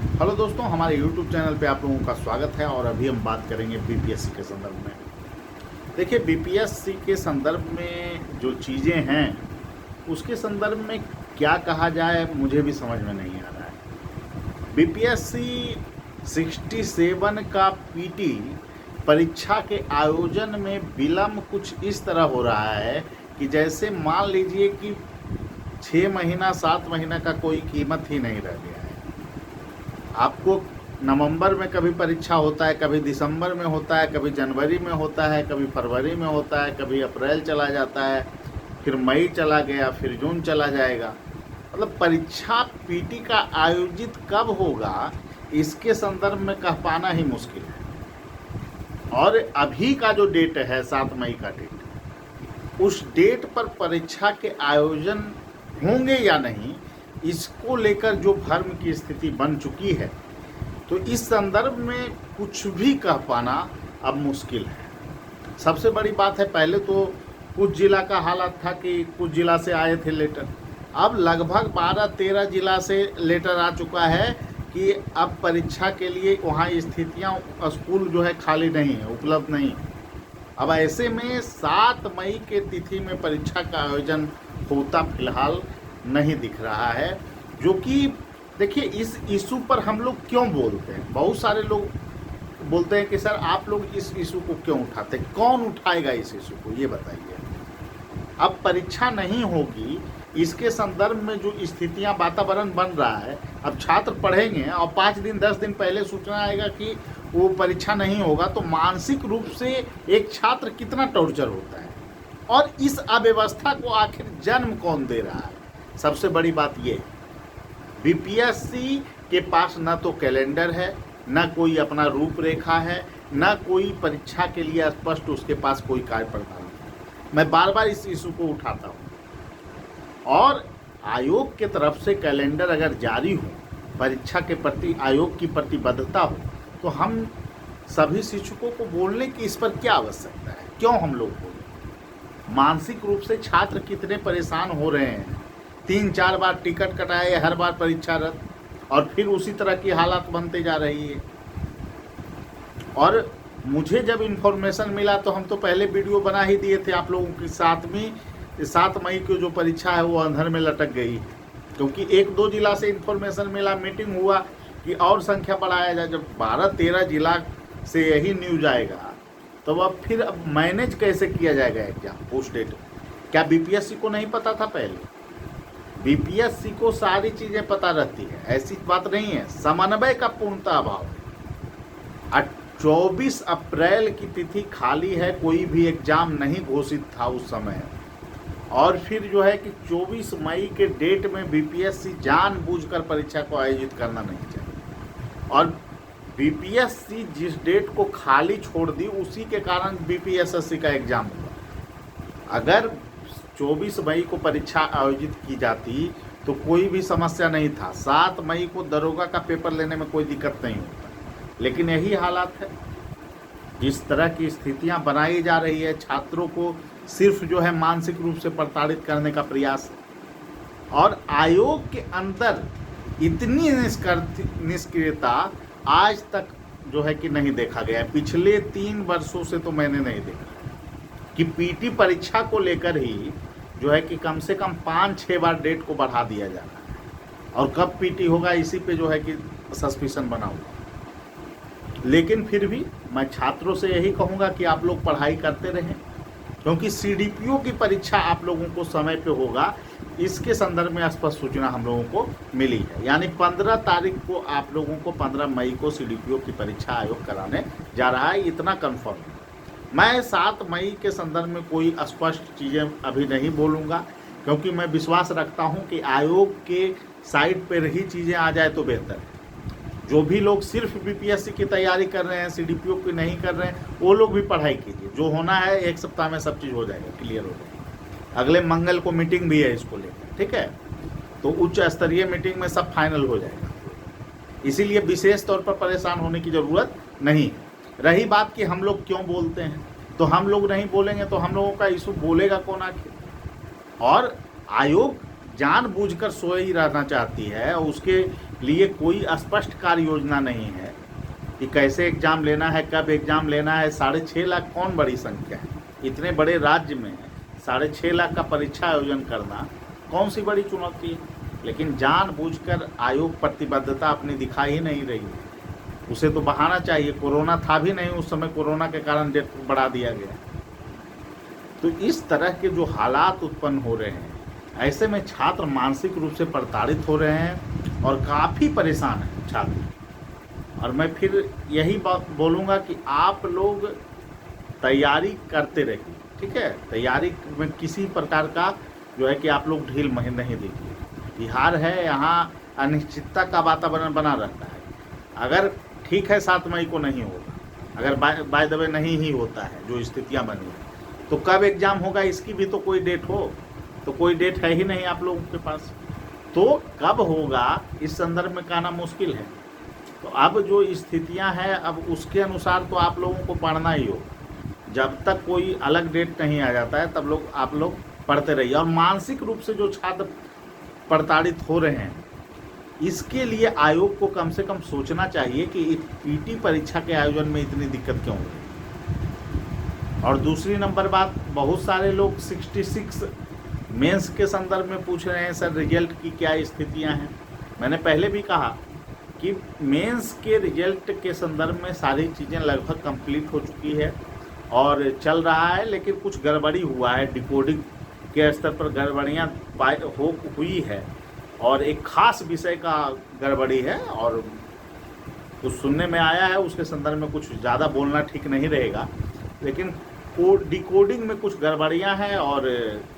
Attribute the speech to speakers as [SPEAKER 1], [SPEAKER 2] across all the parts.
[SPEAKER 1] Hello दोस्तों, हमारे YouTube channel पे आप लोगों का स्वागत है। और अभी हम बात करेंगे बीपीएससी के संदर्भ में। देखिए, बीपीएससी के संदर्भ में जो चीज़ें हैं उसके संदर्भ में क्या कहा जाए मुझे भी समझ में नहीं आ रहा है। बीपीएससी 67 का पीटी परीक्षा के आयोजन में विलम्ब कुछ इस तरह हो रहा है कि जैसे मान लीजिए कि 6 महीना 7 महीना का कोई कीमत ही नहीं रह गया है। आपको नवंबर में कभी परीक्षा होता है, कभी दिसंबर में होता है, कभी जनवरी में होता है, कभी फरवरी में होता है, कभी अप्रैल चला जाता है, फिर मई चला गया, फिर जून चला जाएगा। मतलब परीक्षा पीटी का आयोजित कब होगा इसके संदर्भ में कह पाना ही मुश्किल है। और अभी का जो डेट है 7 मई का डेट, उस डेट पर परीक्षा के आयोजन होंगे या नहीं, इसको लेकर जो भ्रम की स्थिति बन चुकी है, तो इस संदर्भ में कुछ भी कह पाना अब मुश्किल है। सबसे बड़ी बात है, पहले तो कुछ जिला का हालत था कि कुछ जिला से आए थे लेटर। अब लगभग 12-13 जिला से लेटर आ चुका है कि अब परीक्षा के लिए वहाँ स्थितियाँ, स्कूल जो है खाली नहीं है, उपलब्ध नहीं है। अब ऐसे में 7 मई के तिथि में परीक्षा का आयोजन होता फिलहाल नहीं दिख रहा है। जो कि देखिए, इस इशू पर हम लोग क्यों बोलते हैं, बहुत सारे लोग बोलते हैं कि सर आप लोग इस इशू को क्यों उठाते हैं, कौन उठाएगा इस इशू को, ये बताइए। अब परीक्षा नहीं होगी, इसके संदर्भ में जो स्थितियां, वातावरण बन रहा है, अब छात्र पढ़ेंगे और 5 दिन 10 दिन पहले सूचना आएगा कि वो परीक्षा नहीं होगा, तो मानसिक रूप से एक छात्र कितना टॉर्चर होता है। और इस अव्यवस्था को आखिर जन्म कौन दे रहा है, सबसे बड़ी बात ये है। बीपीएससी के पास न तो कैलेंडर है, न कोई अपना रूपरेखा है, न कोई परीक्षा के लिए स्पष्ट उसके पास कोई कार्य प्रणाली है। मैं बार बार इस इशू को उठाता हूँ। और आयोग के तरफ से कैलेंडर अगर जारी हो, परीक्षा के प्रति आयोग की प्रतिबद्धता हो, तो हम सभी शिक्षकों को बोलने की इस पर क्या आवश्यकता है, क्यों हम लोग बोलें। मानसिक रूप से छात्र कितने परेशान हो रहे हैं, 3-4 बार टिकट कटाए, हर बार परीक्षा रद्द, और फिर उसी तरह की हालत बनते जा रही है। और मुझे जब इन्फॉर्मेशन मिला तो हम तो पहले वीडियो बना ही दिए थे आप लोगों की। 7 मई की जो परीक्षा है वो अंधर में लटक गई, क्योंकि 1-2 जिला से इन्फॉर्मेशन मिला, मीटिंग हुआ कि और संख्या बढ़ाया जाए। जब 12-13 जिला से यही न्यूज आएगा, तो अब मैनेज कैसे किया जाएगा एग्जाम पोस्ट डेट। क्या बीपीएससी को नहीं पता था पहले? बीपीएससी को सारी चीज़ें पता रहती है, ऐसी बात नहीं है। समन्वय का पूर्णतः अभाव है। 24 अप्रैल की तिथि खाली है, कोई भी एग्जाम नहीं घोषित था उस समय। और फिर जो है कि 24 मई के डेट में बीपीएससी जानबूझकर परीक्षा को आयोजित करना नहीं चाहिए। और बीपीएससी जिस डेट को खाली छोड़ दी, उसी के कारण बीपीएससी का एग्जाम हुआ। अगर 24 मई को परीक्षा आयोजित की जाती तो कोई भी समस्या नहीं था। 7 मई को दरोगा का पेपर लेने में कोई दिक्कत नहीं होता। लेकिन यही हालात है, जिस तरह की स्थितियां बनाई जा रही है, छात्रों को सिर्फ जो है मानसिक रूप से प्रताड़ित करने का प्रयास है। और आयोग के अंदर इतनी निष्क्रियता आज तक जो है कि नहीं देखा गया है। पिछले 3 वर्षों से तो मैंने नहीं देखा कि पीटी परीक्षा को लेकर ही जो है कि कम से कम 5-6 बार डेट को बढ़ा दिया जा रहा है। और कब पीटी होगा इसी पे जो है कि सस्पिशन बना हुआ। लेकिन फिर भी मैं छात्रों से यही कहूँगा कि आप लोग पढ़ाई करते रहें, क्योंकि सीडीपीओ की परीक्षा आप लोगों को समय पे होगा, इसके संदर्भ में स्पष्ट सूचना हम लोगों को मिली है। यानी 15 तारीख को आप लोगों को 15 मई को सीडीपीओ की परीक्षा आयोग कराने जा रहा है, इतना कन्फर्म है। मैं 7 मई के संदर्भ में कोई स्पष्ट चीज़ें अभी नहीं बोलूँगा, क्योंकि मैं विश्वास रखता हूँ कि आयोग के साइट पर ही चीज़ें आ जाए तो बेहतर है। जो भी लोग सिर्फ बीपीएससी की तैयारी कर रहे हैं, सीडीपीओ की नहीं कर रहे हैं, वो लोग भी पढ़ाई कीजिए। जो होना है 1 सप्ताह में सब चीज़ हो जाएगा, क्लियर हो जाएगा। अगले मंगल को मीटिंग भी है इसको लेकर, ठीक है। तो उच्च स्तरीय मीटिंग में सब फाइनल हो जाएगा, इसीलिए विशेष तौर पर परेशान होने की ज़रूरत नहीं है। रही बात कि हम लोग क्यों बोलते हैं, तो हम लोग नहीं बोलेंगे तो हम लोगों का इशू बोलेगा कौन आखिर। और आयोग जानबूझकर सोए ही रहना चाहती है, और उसके लिए कोई स्पष्ट कार्य योजना नहीं है कि कैसे एग्ज़ाम लेना है, कब एग्ज़ाम लेना है। 6.5 लाख कौन बड़ी संख्या है? इतने बड़े राज्य में 6.5 लाख का परीक्षा आयोजन करना कौन सी बड़ी चुनौती है? लेकिन जानबूझकर आयोग प्रतिबद्धता अपनी दिखा ही नहीं रही है। उसे तो बहाना चाहिए, कोरोना था भी नहीं उस समय, कोरोना के कारण डेट बढ़ा दिया गया। तो इस तरह के जो हालात उत्पन्न हो रहे हैं, ऐसे में छात्र मानसिक रूप से प्रताड़ित हो रहे हैं और काफ़ी परेशान हैं छात्र। और मैं फिर यही बात बोलूँगा कि आप लोग तैयारी करते रहिए, ठीक है? तैयारी में किसी प्रकार का जो है कि आप लोग ढील नहीं दीजिए। बिहार है, यहाँ अनिश्चितता का वातावरण बना रहता है। अगर ठीक है 7 मई को नहीं होगा, अगर बाय द वे नहीं ही होता है जो स्थितियाँ बनी हैं, तो कब एग्ज़ाम होगा इसकी भी तो कोई डेट हो, तो कोई डेट है ही नहीं आप लोगों के पास। तो कब होगा इस संदर्भ में कहना मुश्किल है। तो अब जो स्थितियां हैं, अब उसके अनुसार तो आप लोगों को पढ़ना ही होगा। जब तक कोई अलग डेट नहीं आ जाता है तब आप लोग पढ़ते रहिए। और मानसिक रूप से जो छात्र प्रताड़ित हो रहे हैं, इसके लिए आयोग को कम से कम सोचना चाहिए कि पीटी परीक्षा के आयोजन में इतनी दिक्कत क्यों हो रही। और दूसरी नंबर बात, बहुत सारे लोग 66 मेंस के संदर्भ में पूछ रहे हैं, सर रिजल्ट की क्या स्थितियां हैं। मैंने पहले भी कहा कि मेंस के रिजल्ट के संदर्भ में सारी चीज़ें लगभग कंप्लीट हो चुकी है और चल रहा है, लेकिन कुछ गड़बड़ी हुआ है, डिकोडिंग के स्तर पर गड़बड़ियाँ हुई है और एक खास विषय का गड़बड़ी है और कुछ सुनने में आया है, उसके संदर्भ में कुछ ज़्यादा बोलना ठीक नहीं रहेगा, लेकिन डिकोडिंग में कुछ गड़बड़ियां हैं और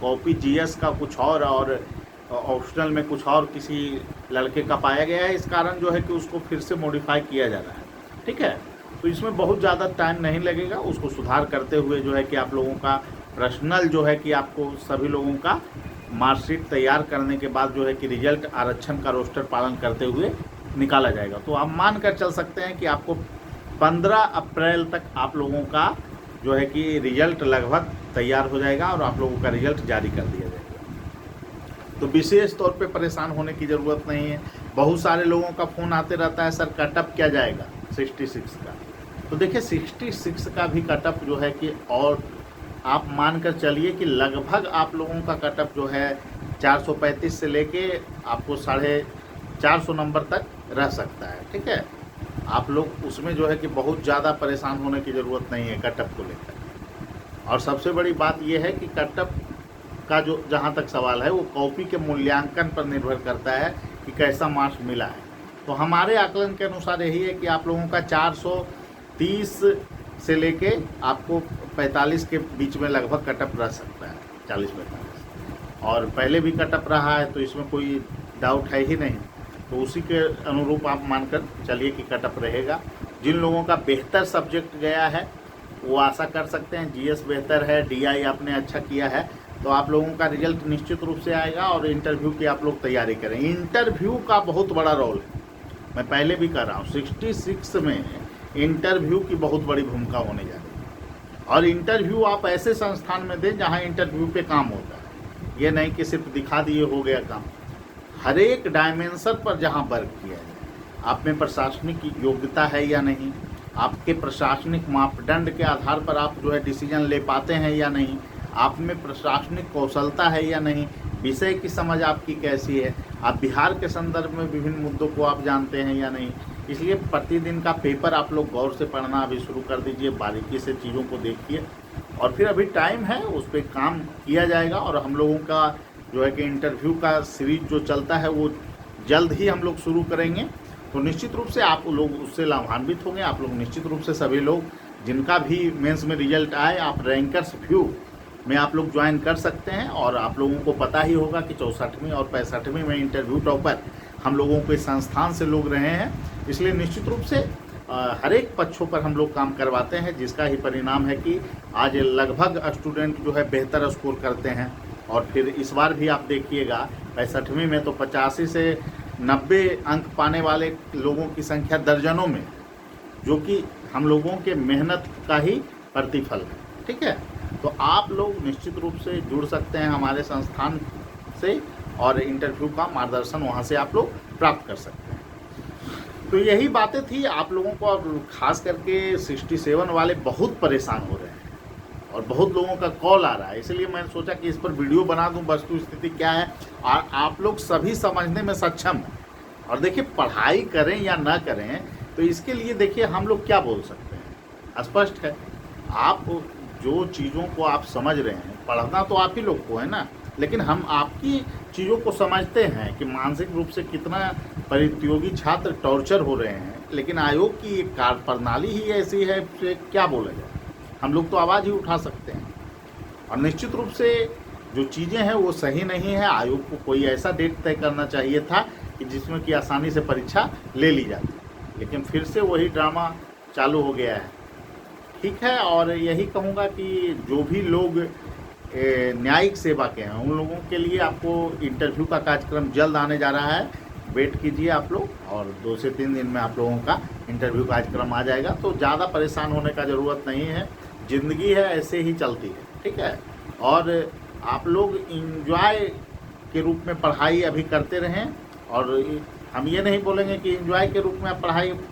[SPEAKER 1] कॉपी जीएस का कुछ और ऑप्शनल में कुछ और किसी लड़के का पाया गया है। इस कारण जो है कि उसको फिर से मॉडिफाई किया जा रहा है, ठीक है? तो इसमें बहुत ज़्यादा टाइम नहीं लगेगा, उसको सुधार करते हुए जो है कि आप लोगों का पर्सनल जो है कि आपको सभी लोगों का मार्कशीट तैयार करने के बाद जो है कि रिजल्ट आरक्षण का रोस्टर पालन करते हुए निकाला जाएगा। तो आप मान कर चल सकते हैं कि आपको 15 अप्रैल तक आप लोगों का जो है कि रिजल्ट लगभग तैयार हो जाएगा और आप लोगों का रिजल्ट जारी कर दिया जाएगा। तो विशेष तौर पे परेशान होने की ज़रूरत नहीं है। बहुत सारे लोगों का फ़ोन आते रहता है, सर कटअप क्या जाएगा 66 का। तो देखिए 66 का भी कटअप जो है कि, और आप मान कर चलिए कि लगभग आप लोगों का कटअप जो है 435 से लेके आपको 450 नंबर तक रह सकता है, ठीक है? आप लोग उसमें जो है कि बहुत ज़्यादा परेशान होने की ज़रूरत नहीं है कटअप को लेकर। और सबसे बड़ी बात यह है कि कटअप का जो जहाँ तक सवाल है वो कॉपी के मूल्यांकन पर निर्भर करता है कि कैसा मार्क्स मिला है। तो हमारे आकलन के अनुसार यही है कि आप लोगों का 430 से लेके आपको 45 के बीच में लगभग कटअप रह सकता है, 40-45। और पहले भी कटअप रहा है तो इसमें कोई डाउट है ही नहीं। तो उसी के अनुरूप आप मानकर चलिए कि कटअप रहेगा। जिन लोगों का बेहतर सब्जेक्ट गया है वो आशा कर सकते हैं, जीएस बेहतर है, डीआई आपने अच्छा किया है, तो आप लोगों का रिजल्ट निश्चित रूप से आएगा। और इंटरव्यू की आप लोग तैयारी करें। इंटरव्यू का बहुत बड़ा रोल है, मैं पहले भी कह रहा हूँ, 66 में इंटरव्यू की बहुत बड़ी भूमिका होने जा रही है। और इंटरव्यू आप ऐसे संस्थान में दें जहाँ इंटरव्यू पे काम होता है, ये नहीं कि सिर्फ दिखा दिए हो गया काम। हर एक डायमेंशन पर जहाँ वर्क किया जाए, आप में प्रशासनिक योग्यता है या नहीं, आपके प्रशासनिक मापदंड के आधार पर आप जो है डिसीजन ले पाते हैं या नहीं, आप में प्रशासनिक कौशलता है या नहीं, विषय की समझ आपकी कैसी है, आप बिहार के संदर्भ में विभिन्न मुद्दों को आप जानते हैं या नहीं। इसलिए प्रतिदिन का पेपर आप लोग गौर से पढ़ना अभी शुरू कर दीजिए, बारीकी से चीज़ों को देखिए और फिर अभी टाइम है, उस पर काम किया जाएगा। और हम लोगों का जो है कि इंटरव्यू का सीरीज जो चलता है वो जल्द ही हम लोग शुरू करेंगे। तो निश्चित रूप से आप लोग उससे लाभान्वित होंगे। आप लोग निश्चित रूप से सभी लोग जिनका भी मेंस में रिजल्ट आए, आप रैंकर्स व्यू में आप लोग ज्वाइन कर सकते हैं। और आप लोगों को पता ही होगा कि 64वीं और 65वीं में इंटरव्यू टॉपर हम लोगों के संस्थान से लोग रहे हैं। इसलिए निश्चित रूप से हर एक पक्षों पर हम लोग काम करवाते हैं, जिसका ही परिणाम है कि आज लगभग स्टूडेंट जो है बेहतर स्कोर करते हैं। और फिर इस बार भी आप देखिएगा 65वीं में तो 85 से 90 अंक पाने वाले लोगों की संख्या दर्जनों में, जो कि हम लोगों के मेहनत का ही प्रतिफल है, ठीक है? तो आप लोग निश्चित रूप से जुड़ सकते हैं हमारे संस्थान से और इंटरव्यू का मार्गदर्शन वहाँ से आप लोग प्राप्त कर सकते हैं। तो यही बातें थी। आप लोगों को अब खास करके 67 वाले बहुत परेशान हो रहे हैं और बहुत लोगों का कॉल आ रहा है, इसलिए मैंने सोचा कि इस पर वीडियो बना दूं वस्तु स्थिति क्या है और आप लोग सभी समझने में सक्षम हैं। और देखिए, पढ़ाई करें या ना करें तो इसके लिए देखिए हम लोग क्या बोल सकते हैं, स्पष्ट है। आप जो चीज़ों को आप समझ रहे हैं, पढ़ना तो आप ही लोग को है ना, लेकिन हम आपकी चीज़ों को समझते हैं कि मानसिक रूप से कितना प्रतियोगी छात्र टॉर्चर हो रहे हैं, लेकिन आयोग की एक कार्य प्रणाली ही ऐसी है, क्या बोला जाए। हम लोग तो आवाज़ ही उठा सकते हैं और निश्चित रूप से जो चीज़ें हैं वो सही नहीं है। आयोग को कोई ऐसा डेट तय करना चाहिए था कि जिसमें कि आसानी से परीक्षा ले ली जाती, लेकिन फिर से वही ड्रामा चालू हो गया है। ठीक है, और यही कहूँगा कि जो भी लोग न्यायिक सेवा के हैं उन लोगों के लिए आपको इंटरव्यू का कार्यक्रम जल्द आने जा रहा है। वेट कीजिए आप लोग, और 2 से 3 दिन में आप लोगों का इंटरव्यू कार्यक्रम आ जाएगा। तो ज़्यादा परेशान होने का ज़रूरत नहीं है, ज़िंदगी है ऐसे ही चलती है, ठीक है। और आप लोग इंजॉय के रूप में पढ़ाई अभी करते रहें, और हम ये नहीं बोलेंगे कि इंजॉय के रूप में आप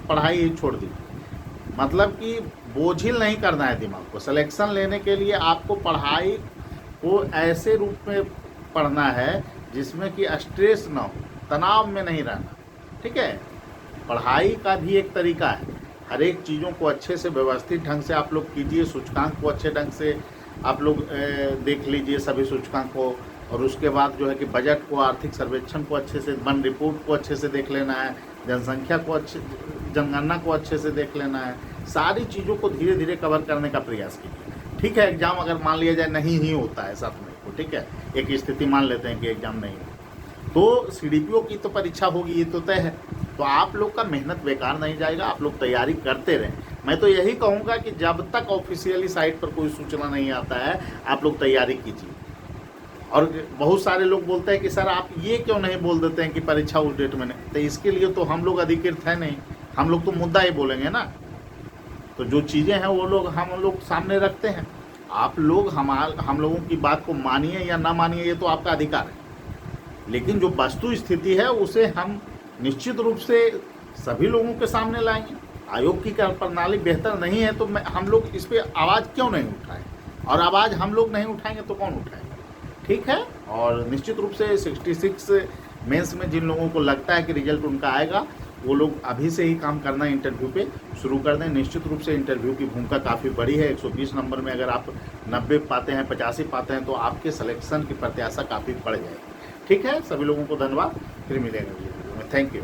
[SPEAKER 1] पढ़ाई ही छोड़ दीजिए। मतलब कि बोझिल नहीं करना है दिमाग को। सिलेक्शन लेने के लिए आपको पढ़ाई को ऐसे रूप में पढ़ना है जिसमें कि स्ट्रेस ना हो, तनाव में नहीं रहना, ठीक है। पढ़ाई का भी एक तरीका है, हर एक चीज़ों को अच्छे से व्यवस्थित ढंग से आप लोग कीजिए। सूचकांक को अच्छे ढंग से आप लोग देख लीजिए, सभी सूचकांक को, और उसके बाद जो है कि बजट को, आर्थिक सर्वेक्षण को अच्छे से, वन रिपोर्ट को अच्छे से देख लेना है, जनसंख्या को जनगणना को अच्छे से देख लेना है। सारी चीज़ों को धीरे धीरे कवर करने का प्रयास कीजिए, ठीक है। एग्ज़ाम अगर मान लिया जाए नहीं ही होता है 7 मई को, ठीक है, एक स्थिति मान लेते हैं कि एग्ज़ाम नहीं हो, तो CDPO की तो परीक्षा होगी, ये तो तय है। तो आप लोग का मेहनत बेकार नहीं जाएगा, आप लोग तैयारी करते रहें। मैं तो यही कहूँगा कि जब तक ऑफिशियली साइट पर कोई सूचना नहीं आता है आप लोग तैयारी कीजिए। और बहुत सारे लोग बोलते हैं कि सर आप ये क्यों नहीं बोल देते हैं कि परीक्षा उस डेट में नहीं, तो इसके लिए तो हम लोग अधिकृत है नहीं, हम लोग तो मुद्दा ही बोलेंगे ना। तो जो चीज़ें हैं वो लोग हम लोग सामने रखते हैं। आप लोग हम लोगों की बात को मानिए या ना मानिए, ये तो आपका अधिकार है, लेकिन जो वस्तु स्थिति है उसे हम निश्चित रूप से सभी लोगों के सामने लाएंगे। आयोग की प्रणाली बेहतर नहीं है तो हम लोग इस पर आवाज़ क्यों नहीं उठाएं, और आवाज़ हम लोग नहीं उठाएंगे तो कौन उठाएगा, ठीक है। और निश्चित रूप से 66 मेंस में जिन लोगों को लगता है कि रिजल्ट उनका आएगा, वो लोग अभी से ही काम करना इंटरव्यू पे शुरू कर दें। निश्चित रूप से इंटरव्यू की भूमिका काफ़ी बड़ी है। 120 नंबर में अगर आप 90 पाते हैं, 85 पाते हैं, तो आपके सिलेक्शन की प्रत्याशा काफ़ी बढ़ जाएगी, ठीक है। सभी लोगों को धन्यवाद, फिर मिलेंगे वीडियो में। Thank you.